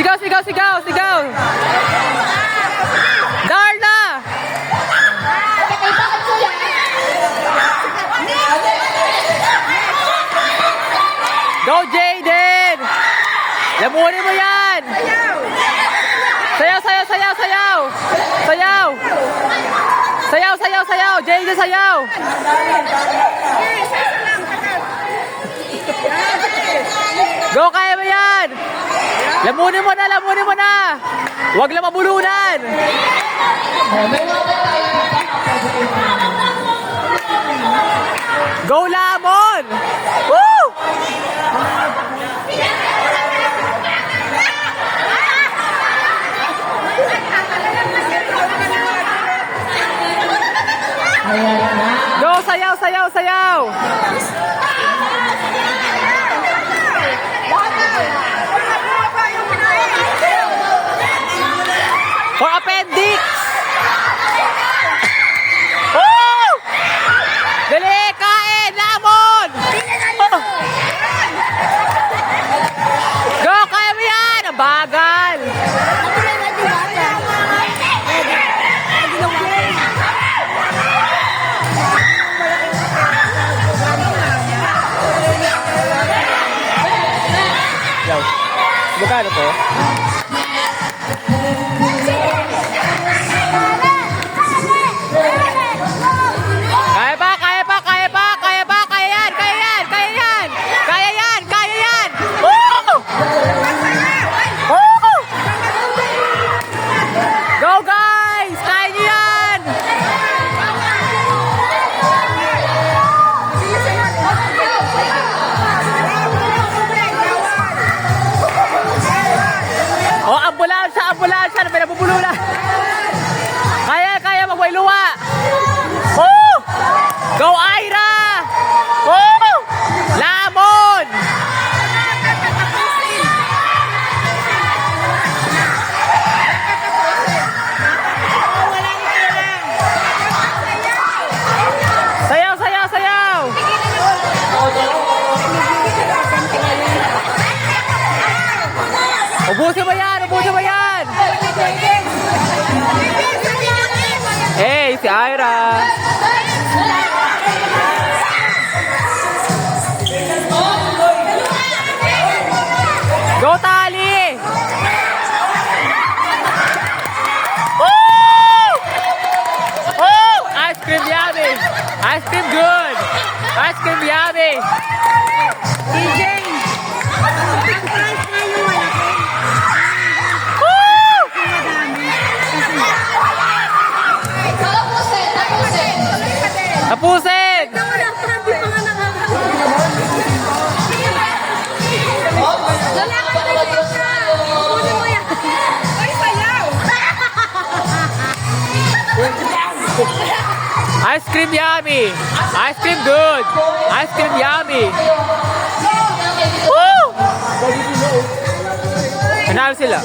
Sigaw, sigaw, sigaw, sigaw. Darla! Go, Jaden! Lamunin mo yan! Sayaw, sayaw, sayaw, sayaw! Sayaw! Sayaw, sayaw, sayaw! Jaden, sayaw! Go, kaya mo yan! Lamunin mo na, lamunin mo na! Huwag lang mabulunan! Go, Lamon! Woo! Go, sayaw, sayaw, sayaw! For appendix! Woo! Dali, kain! Lamon! Oh. Go, kaya mo yan! Ang bagal! Magkano to? Kaya pa, kaya pa, kaya pa, kaya pa, kaya yan, kaya yan, kaya yan, kaya yan, kaya yan. Woo! Woo! Go guys! Kaya nyo yan! Oh, ambulansya, ambulansya, may nabubulula. Kaya, kaya, magway luwa. Oh! Go, Ira! Oh! Lamon! Sayaw, sayaw, sayaw! Ubusin mo yan! Ubusin mo yan! Hey, si Ira! Go, Tali! Woo! Oh! Ice cream yummy! Ice cream good! Ice cream yummy! DJ! Tapusin! Ice cream yummy! Ice cream good! Ice cream yummy! Woo! Manalo sila.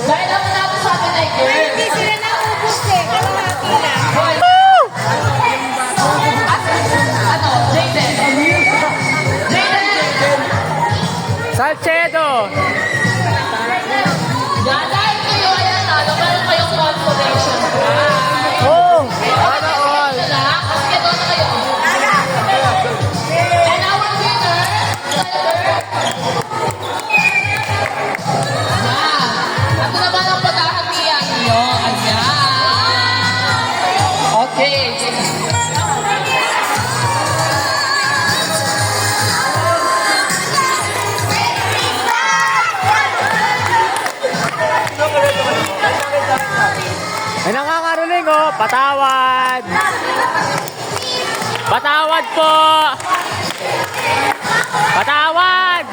Hindi sila naubos eh. Kalahati lang. Woo! Salcedo! Dahil kayo ay natalo, meron kayong consolation. Oh! Sana all! Kasi ito na kayo. And our winner, ito naman ang pagkakatiyan niyo. Ayan. Okay. Ay, nangangaroling oh! Patawad! Patawad po! Patawad!